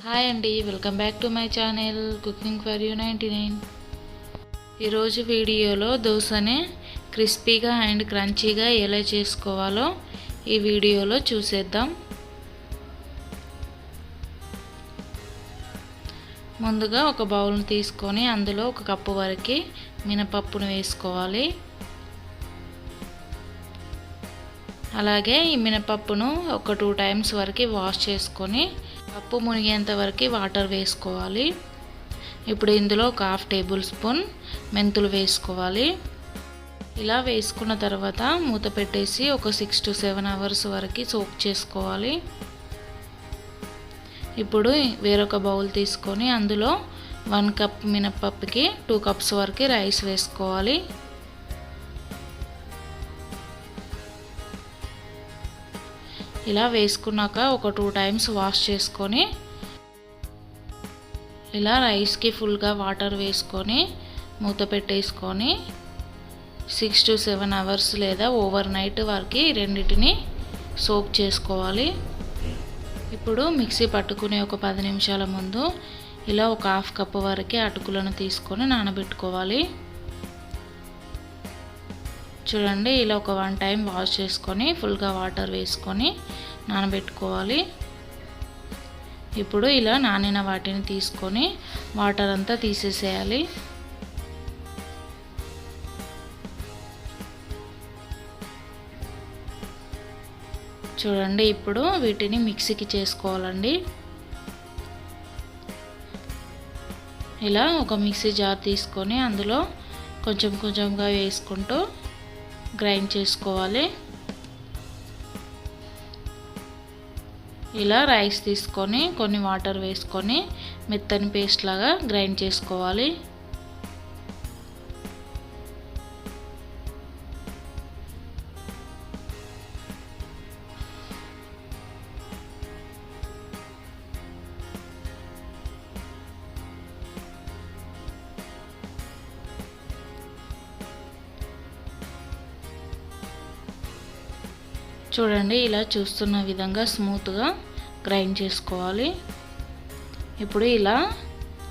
Hi అండి, welcome back to my channel cooking for you 99. ఈరోజు వీడియోలో దోసని క్రిస్పీగా అండ్ క్రంచీగా ఎలా చేసుకోవాలో ఈ వీడియోలో చూసేద్దాం. ముందుగా ఒక బౌల్ని తీసుకొని అందులో ఒక కప్పు వరకు మినపప్పును వేసుకోవాలి. అలాగే ఈ మినపప్పును ఒక 2 టైమ్స్ వరకు వాష్ చేసుకొని పప్పు మునిగేంత వరకు వాటర్ వేసుకోవాలి. ఇప్పుడు ఇందులో ఒక 1/2 టేబుల్ స్పూన్ మెంతులు వేసుకోవాలి. ఇలా వేసుకున్న తర్వాత మూత పెట్టేసి ఒక 6 to 7 అవర్స్ వరకు సోక్ చేసుకోవాలి. ఇప్పుడు వేరొక బౌల్ తీసుకొని అందులో 1 కప్ మినపప్పుకి 2 కప్స్ వరకు రైస్ వేసుకోవాలి. ఇలా వేసుకున్నాక ఒక 2 టైమ్స్ వాష్ చేసుకొని ఇలా రైస్కి ఫుల్గా వాటర్ వేసుకొని మూత పెట్టేసుకొని 6 to 7 అవర్స్ లేదా ఓవర్ నైట్ వరకు రెండింటిని సోక్ చేసుకోవాలి. ఇప్పుడు మిక్సీ పట్టుకునే ఒక 10 నిమిషాల ముందు ఇలా ఒక 1/2 కప్ వరకు అటుకులను తీసుకొని నానబెట్టుకోవాలి. చూడండి, ఇలా ఒక 1 టైం వాష్ చేసుకొని ఫుల్గా వాటర్ వేసుకొని నానబెట్టుకోవాలి. ఇప్పుడు ఇలా నానిన వాటిని తీసుకొని వాటర్ అంతా తీసేసేయాలి. చూడండి, ఇప్పుడు వీటిని మిక్సీకి చేసుకోవాలండి. ఇలా ఒక మిక్సీ జార్ తీసుకొని అందులో కొంచెం కొంచెంగా వేసుకుంటూ గ్రైండ్ చేసుకోవాలి. ఇలా రైస్ తీసుకొని కొన్ని వాటర్ వేసుకొని మెత్తని పేస్ట్ లాగా గ్రైండ్ చేసుకోవాలి. చూడండి, ఇలా చూస్తున్న విధంగా స్మూత్గా గ్రైండ్ చేసుకోవాలి. ఇప్పుడు ఇలా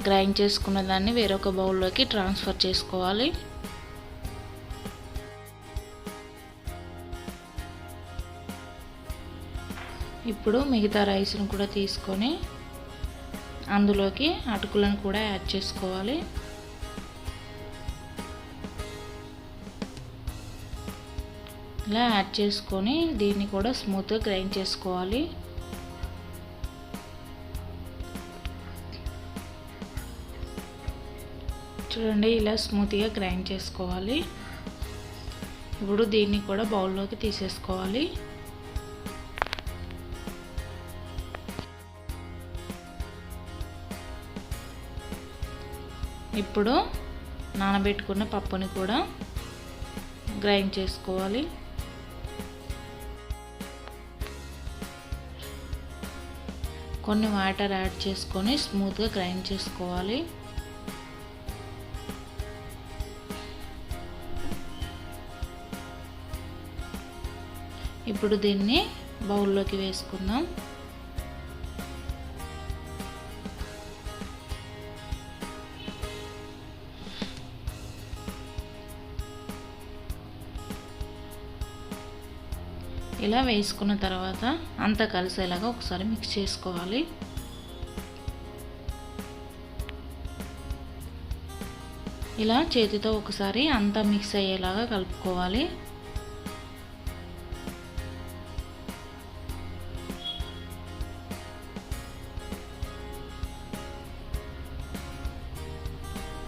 గ్రైండ్ చేసుకున్న దాన్ని వేరొక బౌల్లోకి ట్రాన్స్ఫర్ చేసుకోవాలి. ఇప్పుడు మిగతా రైస్ను కూడా తీసుకొని అందులోకి అటుకులను కూడా యాడ్ చేసుకోవాలి. ఇలా యాడ్ చేసుకొని దీన్ని కూడా స్మూత్గా గ్రైండ్ చేసుకోవాలి. చూడండి, ఇలా స్మూత్గా గ్రైండ్ చేసుకోవాలి. ఇప్పుడు దీన్ని కూడా బౌల్లోకి తీసేసుకోవాలి. ఇప్పుడు నానబెట్టుకున్న పప్పుని కూడా గ్రైండ్ చేసుకోవాలి. కొన్ని వాటర్ యాడ్ చేసుకొని స్మూత్గా గ్రైండ్ చేసుకోవాలి. ఇప్పుడు దీన్ని బౌల్లోకి వేసుకుందాం. ఇలా వేసుకున్న తర్వాత అంతా కలిసేలాగా ఒకసారి మిక్స్ చేసుకోవాలి. ఇలా చేతితో ఒకసారి అంతా మిక్స్ అయ్యేలాగా కలుపుకోవాలి.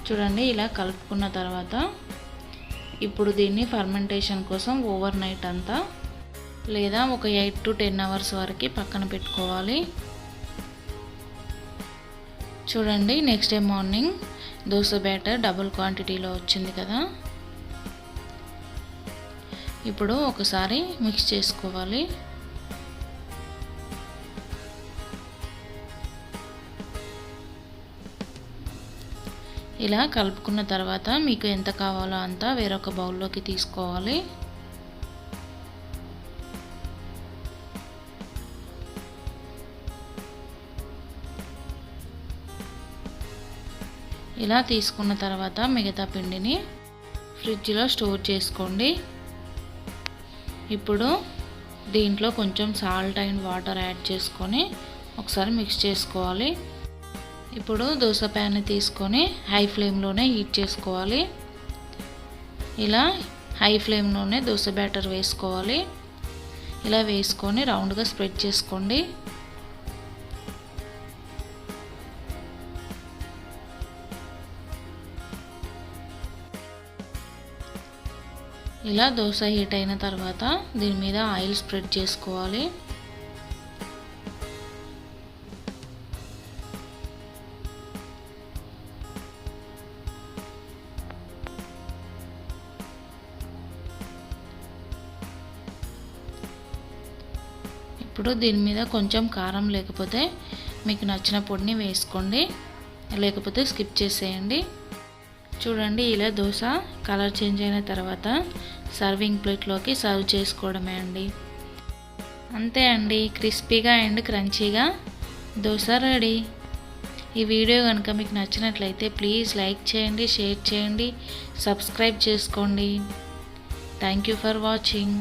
చూడండి, ఇలా కలుపుకున్న తర్వాత ఇప్పుడు దీన్ని ఫర్మెంటేషన్ కోసం ఓవర్ నైట్ అంతా లేదా ఒక 8 to 10 అవర్స్ వరకు పక్కన పెట్టుకోవాలి. చూడండి, next day morning dosa batter double క్వాంటిటీలో వచ్చింది కదా. ఇప్పుడు ఒకసారి మిక్స్ చేసుకోవాలి. ఇలా కలుపుకున్న తర్వాత మీకు ఎంత కావాలో అంత వేరొక బౌల్లోకి తీసుకోవాలి. ఇలా తీసుకున్న తర్వాత మిగతా పిండిని ఫ్రిడ్జ్లో స్టోర్ చేసుకోండి. ఇప్పుడు దీంట్లో కొంచెం సాల్ట్ అండ్ వాటర్ యాడ్ చేసుకొని ఒకసారి మిక్స్ చేసుకోవాలి. ఇప్పుడు దోశ ప్యాన్ని తీసుకొని హై ఫ్లేమ్లోనే హీట్ చేసుకోవాలి. ఇలా హై ఫ్లేమ్లోనే దోశ బ్యాటర్ వేసుకోవాలి. ఇలా వేసుకొని రౌండ్గా స్ప్రెడ్ చేసుకోండి. ఇలా దోశ హీట్ అయిన తర్వాత దీని మీద ఆయిల్ స్ప్రెడ్ చేసుకోవాలి. ఇప్పుడు దీని మీద కొంచెం కారం లేకపోతే మీకు నచ్చిన పొడిని వేసుకోండి, లేకపోతే స్కిప్ చేసేయండి. చూడండి, ఇలా దోశ కలర్ చేంజ్ అయిన తర్వాత సర్వింగ్ ప్లేట్లోకి సర్వ్ చేసుకోవడమే అండి. అంతే అండి, క్రిస్పీగా అండ్ క్రంచీగా దోశ రెడీ. ఈ వీడియో కనుక మీకు నచ్చినట్లయితే ప్లీజ్ లైక్ చేయండి, షేర్ చేయండి, సబ్స్క్రైబ్ చేసుకోండి. Thank you for watching.